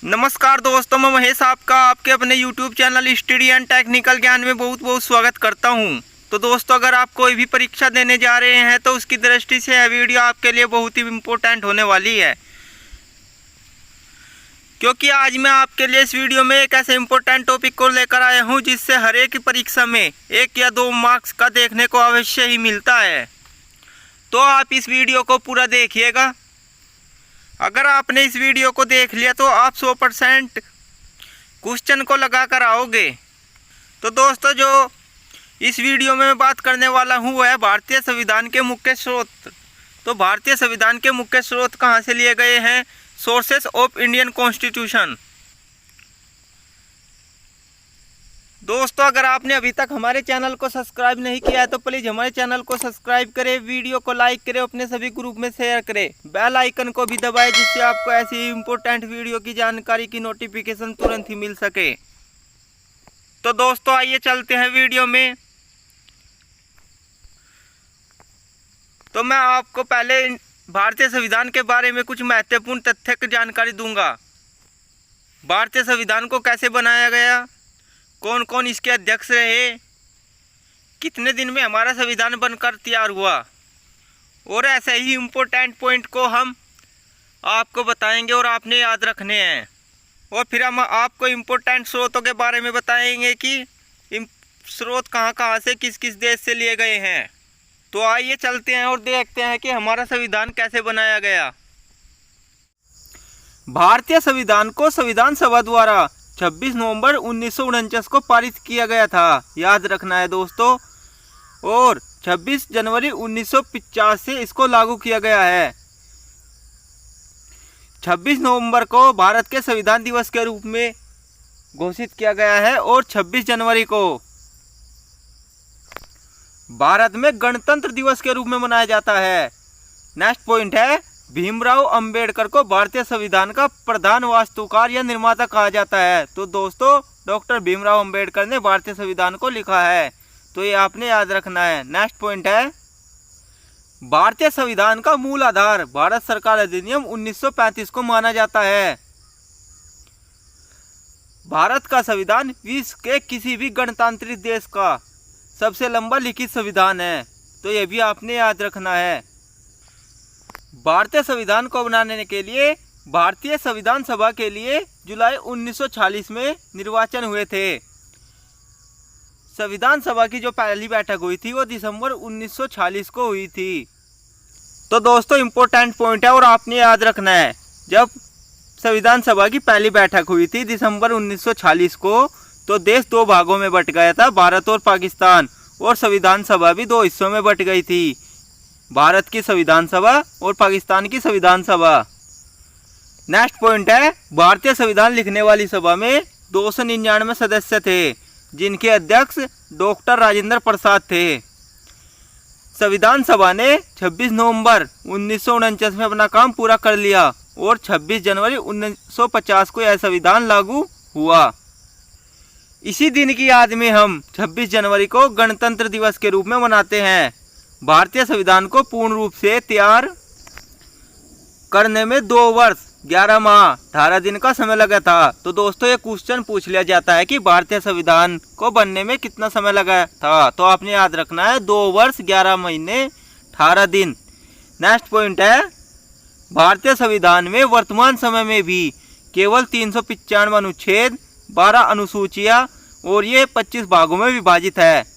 नमस्कार दोस्तों, मैं महेश आपका आपके अपने YouTube channel study and technical ज्ञान में बहुत बहुत स्वागत करता हूं। तो दोस्तों, अगर आप कोई भी परीक्षा देने जा रहे हैं तो उसकी दृष्टि से यह वीडियो आपके लिए बहुत ही इम्पोर्टेंट होने वाली है, क्योंकि आज मैं आपके लिए इस वीडियो में एक ऐसे इम्पोर्टेंट टॉपिक को लेकर आया हूं जिससे हर एक परीक्षा में 1 या 2 मार्क्स का देखने को अवश्य ही मिलता है। तो आप इस वीडियो को पूरा देखिएगा। अगर आपने इस वीडियो को देख लिया तो आप 100% क्वेश्चन को लगा कर आओगे। तो दोस्तों, जो इस वीडियो में मैं बात करने वाला हूँ वह है भारतीय संविधान के मुख्य स्रोत। तो भारतीय संविधान के मुख्य स्रोत कहाँ से लिए गए हैं? Sources of Indian constitution. दोस्तों, अगर आपने अभी तक हमारे चैनल को सब्सक्राइब नहीं किया है तो प्लीज़ हमारे चैनल को सब्सक्राइब करें, वीडियो को लाइक करें, अपने सभी ग्रुप में शेयर करें, बेल आइकन को भी दबाएं जिससे आपको ऐसी इम्पोर्टेंट वीडियो की जानकारी की नोटिफिकेशन तुरंत ही मिल सके। तो दोस्तों, आइए चलते हैं वीडियो में। तो मैं आपको पहले भारतीय संविधान के बारे में कुछ महत्वपूर्ण तथ्य की जानकारी दूंगा। भारतीय संविधान को कैसे बनाया गया, कौन कौन इसके अध्यक्ष रहे, कितने दिन में हमारा संविधान बनकर तैयार हुआ, और ऐसे ही इम्पोर्टेंट पॉइंट को हम आपको बताएंगे और आपने याद रखने हैं। और फिर हम आपको इम्पोर्टेंट स्रोतों के बारे में बताएंगे कि स्रोत कहाँ कहाँ से किस किस देश से लिए गए हैं। तो आइए चलते हैं और देखते हैं कि हमारा संविधान कैसे बनाया गया। भारतीय संविधान को संविधान सभा द्वारा 26 नवंबर 1949 को पारित किया गया था, याद रखना है दोस्तों। और 26 जनवरी 1950 से इसको लागू किया गया है। 26 नवंबर को भारत के संविधान दिवस के रूप में घोषित किया गया है और 26 जनवरी को भारत में गणतंत्र दिवस के रूप में मनाया जाता है। नेक्स्ट पॉइंट है, भीमराव अंबेडकर को भारतीय संविधान का प्रधान वास्तुकार या निर्माता कहा जाता है। तो दोस्तों, डॉक्टर भीमराव अंबेडकर ने भारतीय संविधान को लिखा है, तो ये आपने याद रखना है। नेक्स्ट पॉइंट है, भारतीय संविधान का मूल आधार भारत सरकार अधिनियम 1935 को माना जाता है। भारत का संविधान विश्व के किसी भी गणतांत्रिक देश का सबसे लंबा लिखित संविधान है, तो ये भी आपने याद रखना है। भारतीय संविधान को बनाने के लिए भारतीय संविधान सभा के लिए जुलाई 1946 में निर्वाचन हुए थे। संविधान सभा की जो पहली बैठक हुई थी वो दिसंबर 1946 को हुई थी। तो दोस्तों, इम्पोर्टेंट पॉइंट है और आपने याद रखना है, जब संविधान सभा की पहली बैठक हुई थी दिसंबर 1946 को, तो देश 2 भागों में बट गया था, भारत और पाकिस्तान। और संविधान सभा भी 2 हिस्सों में बट गई थी, भारत की संविधान सभा और पाकिस्तान की संविधान सभा। नेक्स्ट पॉइंट है, भारतीय संविधान लिखने वाली सभा में 299 सदस्य थे, जिनके अध्यक्ष डॉक्टर राजेंद्र प्रसाद थे। संविधान सभा ने 26 नवंबर 1949 में अपना काम पूरा कर लिया और 26 जनवरी 1950 को यह संविधान लागू हुआ। इसी दिन की याद में हम 26 जनवरी को गणतंत्र दिवस के रूप में मनाते हैं। भारतीय संविधान को पूर्ण रूप से तैयार करने में 2 वर्ष 11 माह 18 दिन का समय लगा था। तो दोस्तों, ये क्वेश्चन पूछ लिया जाता है कि भारतीय संविधान को बनने में कितना समय लगा था, तो आपने याद रखना है 2 वर्ष 11 महीने 18 दिन। नेक्स्ट पॉइंट है, भारतीय संविधान में वर्तमान समय में भी केवल 395 अनुच्छेद, 12 अनुसूचियां और ये 25 भागों में विभाजित है।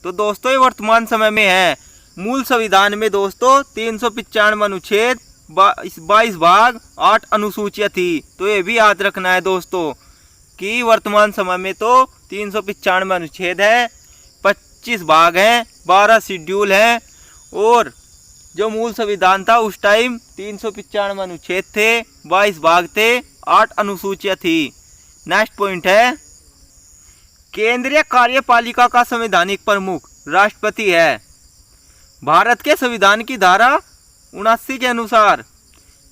तो दोस्तों, ये वर्तमान समय में है। मूल संविधान में दोस्तों 395 अनुच्छेद, 22 भाग, 8 अनुसूचियां थी। तो ये भी याद रखना है दोस्तों कि वर्तमान समय में तो 395 अनुच्छेद है, 25 भाग हैं, 12 शेड्यूल हैं, और जो मूल संविधान था उस टाइम 395 अनुच्छेद थे, 22 भाग थे, 8 अनुसूचियां थी। नेक्स्ट पॉइंट है, केंद्रीय कार्यपालिका का संवैधानिक प्रमुख राष्ट्रपति है। भारत के संविधान की धारा 79 के अनुसार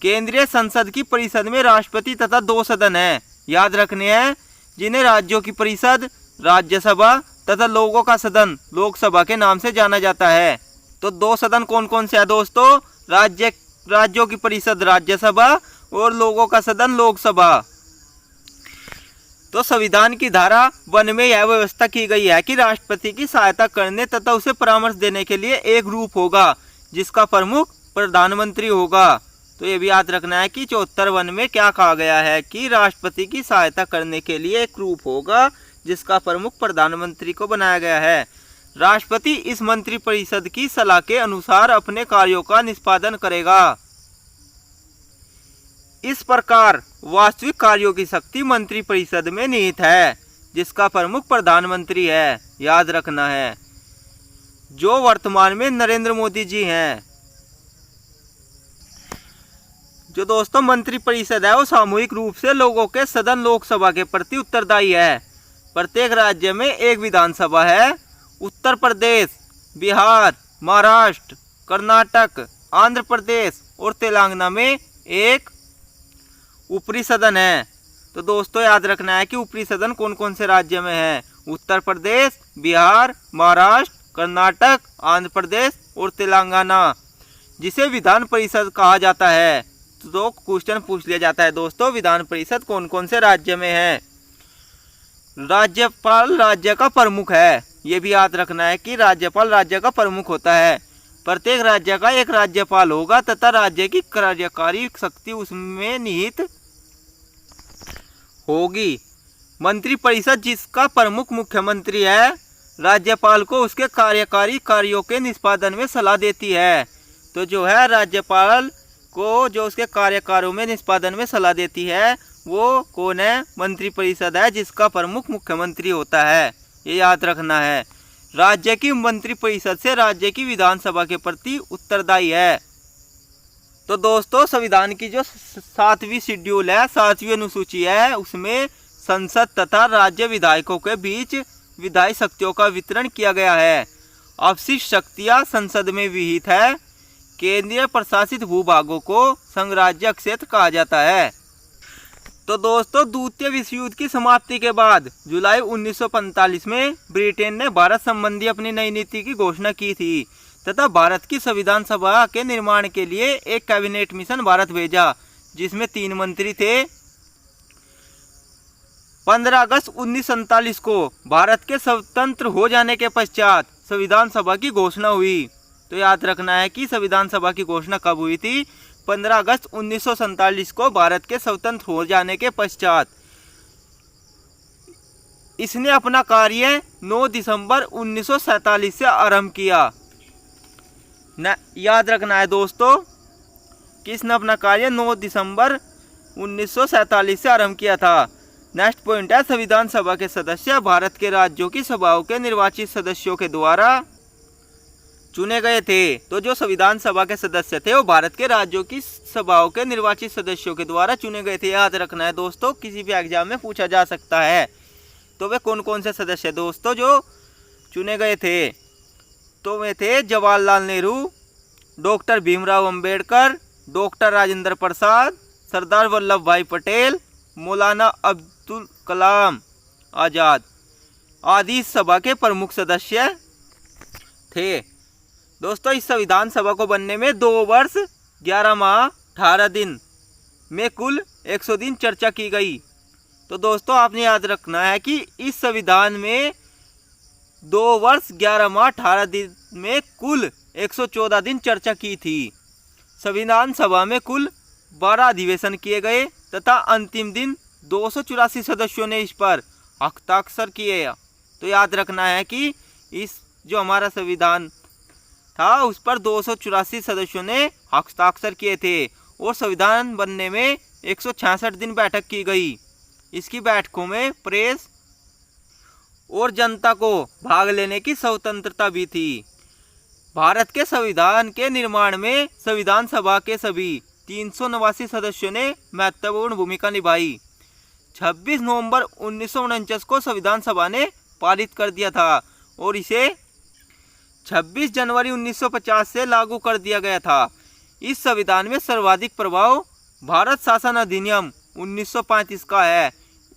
केंद्रीय संसद की परिषद में राष्ट्रपति तथा 2 सदन हैं, याद रखने हैं, जिन्हें राज्यों की परिषद राज्यसभा तथा लोगों का सदन लोकसभा के नाम से जाना जाता है। तो 2 सदन कौन कौन से है दोस्तों? राज्यों की परिषद राज्यसभा और लोगों का सदन लोकसभा। तो संविधान की धारा 1 में यह व्यवस्था की गई है कि राष्ट्रपति की सहायता करने तथा उसे परामर्श देने के लिए एक ग्रुप होगा जिसका प्रमुख प्रधानमंत्री होगा। तो ये भी याद रखना है कि 74 में क्या कहा गया है कि राष्ट्रपति की सहायता करने के लिए एक ग्रुप होगा जिसका प्रमुख प्रधानमंत्री को बनाया गया है। राष्ट्रपति इस मंत्रिपरिषद की सलाह के अनुसार अपने कार्यों का निष्पादन करेगा। इस प्रकार वास्तविक कार्यों की शक्ति मंत्रिपरिषद में निहित है जिसका प्रमुख प्रधानमंत्री है, याद रखना है, जो वर्तमान में नरेंद्र मोदी जी हैं। जो दोस्तों मंत्रिपरिषद है वो सामूहिक रूप से लोगों के सदन लोकसभा के प्रति उत्तरदायी है। प्रत्येक राज्य में एक विधानसभा है। उत्तर प्रदेश, बिहार, महाराष्ट्र, कर्नाटक, आंध्र प्रदेश और तेलंगाना में एक ऊपरी सदन है। तो दोस्तों याद रखना है कि ऊपरी सदन कौन कौन से राज्य में है। उत्तर प्रदेश, बिहार, महाराष्ट्र, कर्नाटक, आंध्र प्रदेश और तेलंगाना, जिसे विधान परिषद कहा जाता है। तो क्वेश्चन पूछ लिया जाता है दोस्तों, विधान परिषद कौन कौन से राज्य में है। राज्यपाल राज्य का प्रमुख है, ये भी याद रखना है कि राज्यपाल राज्य का प्रमुख होता है। प्रत्येक राज्य का एक राज्यपाल होगा तथा राज्य की कार्यकारी शक्ति उसमें निहित होगी। मंत्रिपरिषद जिसका प्रमुख मुख्यमंत्री है, राज्यपाल को उसके कार्यकारी कार्यों के निष्पादन में सलाह देती है। तो जो है राज्यपाल को जो उसके कार्यकारों में निष्पादन में सलाह देती है वो कौन है, मंत्रिपरिषद है जिसका प्रमुख मुख्यमंत्री होता है, ये याद रखना है। राज्य की मंत्रिपरिषद से राज्य की विधानसभा के प्रति उत्तरदायी है। तो दोस्तों संविधान की जो 7वीं शेड्यूल है, 7वीं अनुसूची है, उसमें संसद तथा राज्य विधायकों के बीच विधायी शक्तियों का वितरण किया गया है। अवशिष्ट शक्तियां संसद में विहित है। केंद्रीय प्रशासित भूभागों को संघराज्य क्षेत्र कहा जाता है। तो दोस्तों द्वितीय विश्व युद्ध की समाप्ति के बाद जुलाई 1945 में ब्रिटेन ने भारत संबंधी अपनी नई नीति की घोषणा की थी तथा भारत की संविधान सभा के निर्माण के लिए एक कैबिनेट मिशन भारत भेजा जिसमें 3 मंत्री थे। 15 अगस्त 1947 को भारत के स्वतंत्र हो जाने के पश्चात संविधान सभा की घोषणा हुई। तो याद रखना है कि संविधान सभा की घोषणा कब हुई थी, 15 अगस्त 1947 को भारत के स्वतंत्र हो जाने के पश्चात। इसने अपना कार्य 9 दिसंबर 1947 से आरंभ किया। याद रखना है दोस्तों कि इसने अपना कार्य 9 दिसंबर 1947 से आरंभ किया था। नेक्स्ट पॉइंट है, संविधान सभा के सदस्य भारत के राज्यों की सभाओं के निर्वाचित सदस्यों के द्वारा चुने गए थे। तो जो संविधान सभा के सदस्य थे वो भारत के राज्यों की सभाओं के निर्वाचित सदस्यों के द्वारा चुने गए थे। याद रखना है दोस्तों, किसी भी एग्जाम में पूछा जा सकता है। तो वे कौन कौन से सदस्य दोस्तों जो चुने गए थे, तो वे थे जवाहरलाल नेहरू, डॉक्टर भीमराव अंबेडकर, डॉक्टर राजेंद्र प्रसाद, सरदार वल्लभ भाई पटेल, मौलाना अब्दुल कलाम आज़ाद आदि सभा के प्रमुख सदस्य थे। दोस्तों इस संविधान सभा को बनने में 2 वर्ष 11 माह 18 दिन में कुल 100 दिन चर्चा की गई। तो दोस्तों आपने याद रखना है कि इस संविधान में 2 वर्ष 11 माह 18 दिन में कुल 114 दिन चर्चा की थी। संविधान सभा में कुल 12 अधिवेशन किए गए तथा अंतिम दिन 284 सदस्यों ने इस पर हस्ताक्षर किए। तो याद रखना है कि इस जो हमारा संविधान था उस पर 284 सदस्यों ने हस्ताक्षर किए थे और संविधान बनने में 166 दिन बैठक की गई। इसकी बैठकों में प्रेस और जनता को भाग लेने की स्वतंत्रता भी थी। भारत के संविधान के निर्माण में संविधान सभा के सभी 389 सदस्यों ने महत्वपूर्ण भूमिका निभाई। 26 नवंबर 1949 को संविधान सभा ने पारित कर दिया था और इसे 26 जनवरी 1950 से लागू कर दिया गया था। इस संविधान में सर्वाधिक प्रभाव भारत शासन अधिनियम 1935 का है।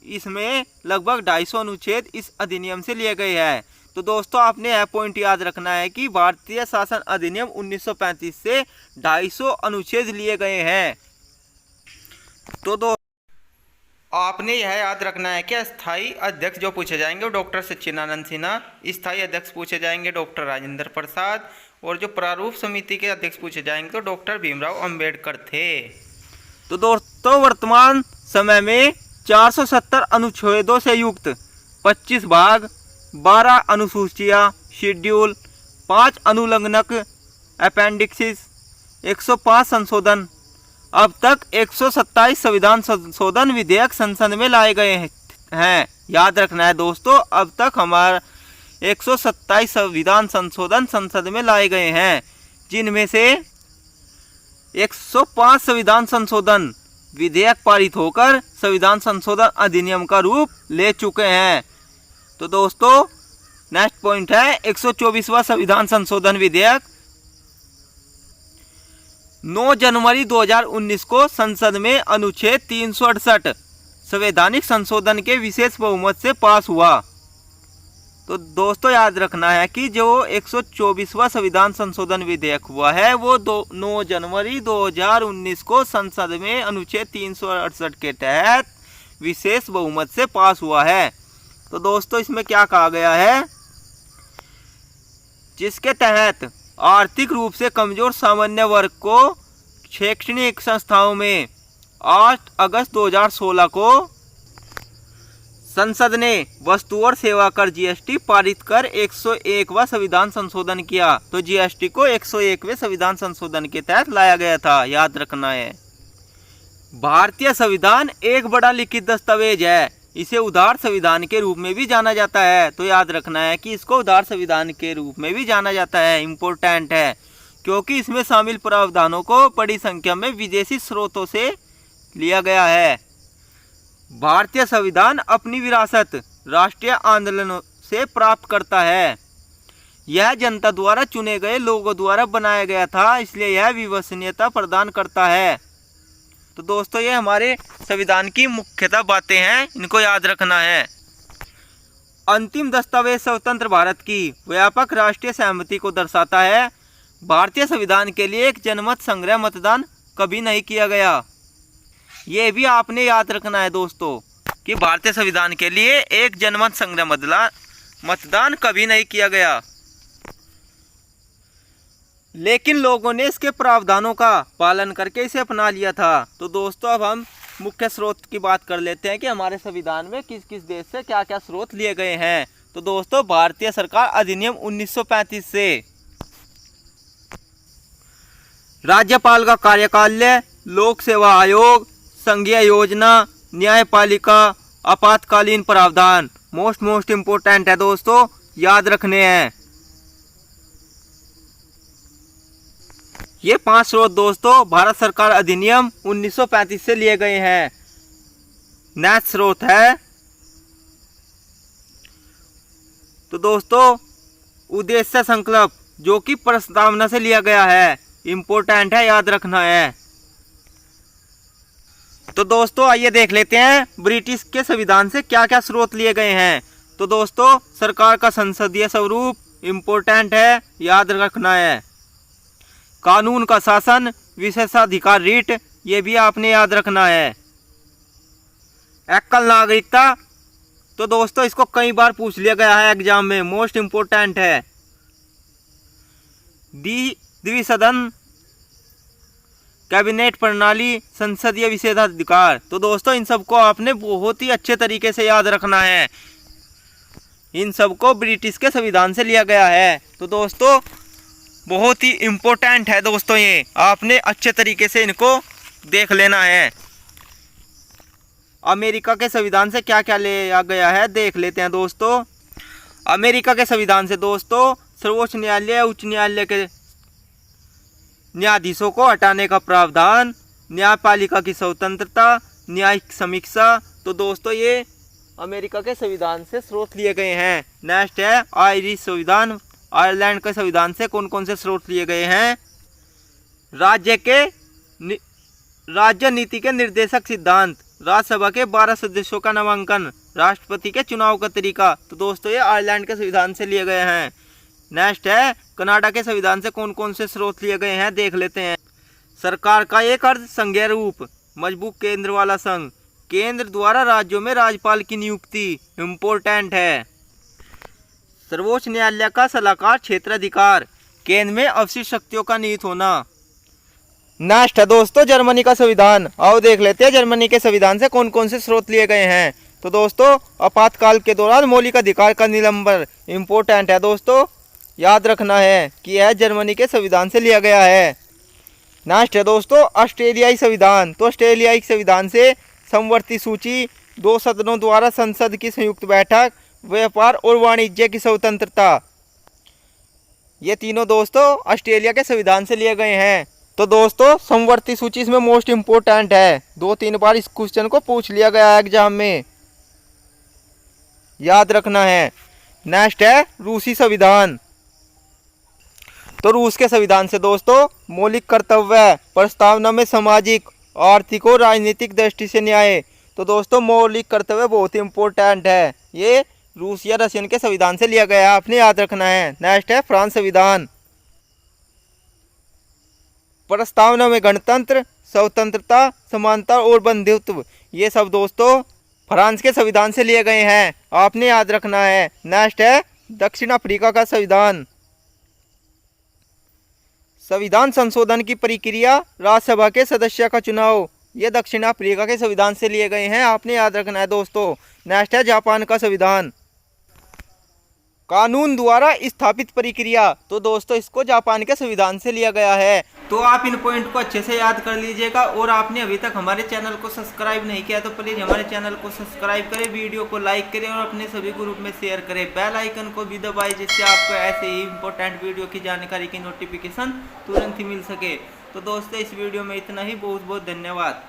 इसमें लगभग 250 अनुच्छेद इस अधिनियम से लिए गए हैं। तो दोस्तों आपने यह पॉइंट याद रखना है कि भारतीय शासन अधिनियम 1935 से 250 अनुच्छेद लिए गए हैं। आपने यह याद रखना है कि अस्थाई अध्यक्ष जो पूछे जाएंगे वो डॉक्टर सच्चिदानंद सिन्हा, स्थायी अध्यक्ष पूछे जाएंगे डॉक्टर राजेंद्र प्रसाद, और जो प्रारूप समिति के अध्यक्ष पूछे जाएंगे तो डॉक्टर भीमराव अंबेडकर थे। तो दोस्तों वर्तमान समय में 470 अनुच्छेदों से युक्त 25 भाग, 12 अनुसूचियाँ, शेड्यूल, 5 अनुलग्नक, अपेंडिक्सिस, 105 संशोधन, अब तक 127 संविधान संशोधन विधेयक संसद में लाए गए हैं। याद रखना है दोस्तों, अब तक हमारा 127 संविधान संशोधन संसद में लाए गए हैं, जिनमें से 105 संविधान संशोधन विधेयक पारित होकर संविधान संशोधन अधिनियम का रूप ले चुके हैं। तो दोस्तों नेक्स्ट पॉइंट है 124वां संविधान संशोधन विधेयक 9 जनवरी 2019 को संसद में अनुच्छेद 368 संवैधानिक संशोधन के विशेष बहुमत से पास हुआ। तो दोस्तों याद रखना है कि जो 124वां संविधान संशोधन विधेयक हुआ है वो 9 जनवरी 2019 को संसद में अनुच्छेद 368 के तहत विशेष बहुमत से पास हुआ है। तो दोस्तों इसमें क्या कहा गया है, जिसके तहत आर्थिक रूप से कमजोर सामान्य वर्ग को शैक्षणिक संस्थाओं में 8 अगस्त 2016 को संसद ने वस्तु और सेवा कर जीएसटी पारित कर 101वां संविधान संशोधन किया। तो जीएसटी को 101वें संविधान संशोधन के तहत लाया गया था, याद रखना है। भारतीय संविधान एक बड़ा लिखित दस्तावेज है, इसे उदार संविधान के रूप में भी जाना जाता है। तो याद रखना है कि इसको उदार संविधान के रूप में भी जाना जाता है, इम्पोर्टेंट है, क्योंकि इसमें शामिल प्रावधानों को बड़ी संख्या में विदेशी स्रोतों से लिया गया है। भारतीय संविधान अपनी विरासत राष्ट्रीय आंदोलनों से प्राप्त करता है। यह जनता द्वारा चुने गए लोगों द्वारा बनाया गया था, इसलिए यह विश्वसनीयता प्रदान करता है। तो दोस्तों ये हमारे संविधान की मुख्यतः बातें हैं, इनको याद रखना है। अंतिम दस्तावेज स्वतंत्र भारत की व्यापक राष्ट्रीय सहमति को दर्शाता है। भारतीय संविधान के लिए एक जनमत संग्रह मतदान कभी नहीं किया गया। ये भी आपने याद रखना है दोस्तों कि भारतीय संविधान के लिए एक जनमत संग्रह मतदान कभी नहीं किया गया, लेकिन लोगों ने इसके प्रावधानों का पालन करके इसे अपना लिया था। तो दोस्तों अब हम मुख्य स्रोत की बात कर लेते हैं कि हमारे संविधान में किस किस देश से क्या क्या स्रोत लिए गए हैं। तो दोस्तों भारतीय सरकार अधिनियम 1935 से, राज्यपाल का कार्यकाल, लोक सेवा आयोग, संघीय योजना, न्यायपालिका, आपातकालीन प्रावधान मोस्ट इम्पोर्टेंट है दोस्तों, याद रखने हैं। ये 5 स्रोत दोस्तों भारत सरकार अधिनियम 1935 से लिए गए हैं। नेक्स्ट स्रोत है तो दोस्तों उद्देश्य संकल्प, जो कि प्रस्तावना से लिया गया है, इम्पोर्टेंट है, याद रखना है। तो दोस्तों आइए देख लेते हैं ब्रिटिश के संविधान से क्या क्या स्रोत लिए गए हैं। तो दोस्तों सरकार का संसदीय स्वरूप इम्पोर्टेंट है, याद रखना है। कानून का शासन, विशेषाधिकार रीट, ये भी आपने याद रखना है। एकल नागरिकता, तो दोस्तों इसको कई बार पूछ लिया गया है एग्जाम में, मोस्ट इम्पोर्टेंट है। द्विसदन कैबिनेट प्रणाली, संसदीय विशेषाधिकार, तो दोस्तों इन सबको आपने बहुत ही अच्छे तरीके से याद रखना है। इन सबको ब्रिटिश के संविधान से लिया गया है। तो दोस्तों बहुत ही इम्पोर्टेंट है दोस्तों, ये आपने अच्छे तरीके से इनको देख लेना है। अमेरिका के संविधान से क्या क्या लिया गया है देख लेते हैं दोस्तों। अमेरिका के संविधान से दोस्तों सर्वोच्च न्यायालय, उच्च न्यायालय के न्यायाधीशों को हटाने का प्रावधान, न्यायपालिका की स्वतंत्रता, न्यायिक समीक्षा, तो दोस्तों ये अमेरिका के संविधान से स्रोत लिए गए हैं। नेक्स्ट है आयरिश संविधान, आयरलैंड के संविधान से कौन कौन से स्रोत लिए गए हैं। राज्य नीति के निर्देशक सिद्धांत, राज्यसभा के 12 सदस्यों का नामांकन, राष्ट्रपति के चुनाव का तरीका, तो दोस्तों ये आयरलैंड के संविधान से लिए गए हैं। नेक्स्ट है कनाडा के संविधान से कौन कौन से स्रोत लिए गए हैं देख लेते हैं। सरकार का एक अर्ध संघीय रूप, मजबूत केंद्र वाला संघ, केंद्र द्वारा राज्यों में राज्यपाल की नियुक्ति इम्पोर्टेंट है। सर्वोच्च न्यायालय का सलाहकार क्षेत्राधिकार, केंद्र में अवशिष्ट शक्तियों का निहित होना। नेक्स्ट है दोस्तों जर्मनी का संविधान। आओ देख लेते हैं जर्मनी के संविधान से कौन कौन से स्रोत लिए गए हैं। तो दोस्तों आपातकाल के दौरान मौलिक अधिकार का निलंबन इम्पोर्टेंट है दोस्तों, याद रखना है कि यह जर्मनी के संविधान से लिया गया है। नेक्स्ट है दोस्तों ऑस्ट्रेलियाई संविधान। तो ऑस्ट्रेलियाई संविधान से समवर्ती सूची, 2 सदनों द्वारा संसद की संयुक्त बैठक, व्यापार और वाणिज्य की स्वतंत्रता, ये तीनों दोस्तों ऑस्ट्रेलिया के संविधान से लिए गए हैं। तो दोस्तों समवर्ती सूची इसमें मोस्ट इम्पोर्टेंट है, 2-3 बार इस क्वेश्चन को पूछ लिया गया है एग्जाम में, याद रखना है। नेक्स्ट है रूसी संविधान। तो रूस के संविधान से दोस्तों मौलिक कर्तव्य, प्रस्तावना में सामाजिक, आर्थिक और राजनीतिक दृष्टि से न्याय। तो दोस्तों मौलिक कर्तव्य बहुत ही इम्पोर्टेंट है, ये रूस या रशियन के संविधान से लिया गया है, आपने याद रखना है। नेक्स्ट है फ्रांस संविधान। प्रस्तावना में गणतंत्र, स्वतंत्रता, समानता और बंधुत्व, ये सब दोस्तों फ्रांस के संविधान से लिए गए हैं, आपने याद रखना है। नेक्स्ट है दक्षिण अफ्रीका का संविधान। संविधान संशोधन की प्रक्रिया, राज्यसभा के सदस्य का चुनाव, ये दक्षिण अफ्रीका के संविधान से लिए गए हैं, आपने याद रखना है दोस्तों। नेक्स्ट है जापान का संविधान। कानून द्वारा स्थापित प्रक्रिया, तो दोस्तों इसको जापान के संविधान से लिया गया है। तो आप इन पॉइंट को अच्छे से याद कर लीजिएगा। और आपने अभी तक हमारे चैनल को सब्सक्राइब नहीं किया तो प्लीज़ हमारे चैनल को सब्सक्राइब करें, वीडियो को लाइक करें और अपने सभी ग्रुप में शेयर करें। बेल आइकन को भी दबाएं जिससे आपको ऐसे ही इंपॉर्टेंट वीडियो की जानकारी की नोटिफिकेशन तुरंत ही मिल सके। तो दोस्तों इस वीडियो में इतना ही, बहुत बहुत धन्यवाद।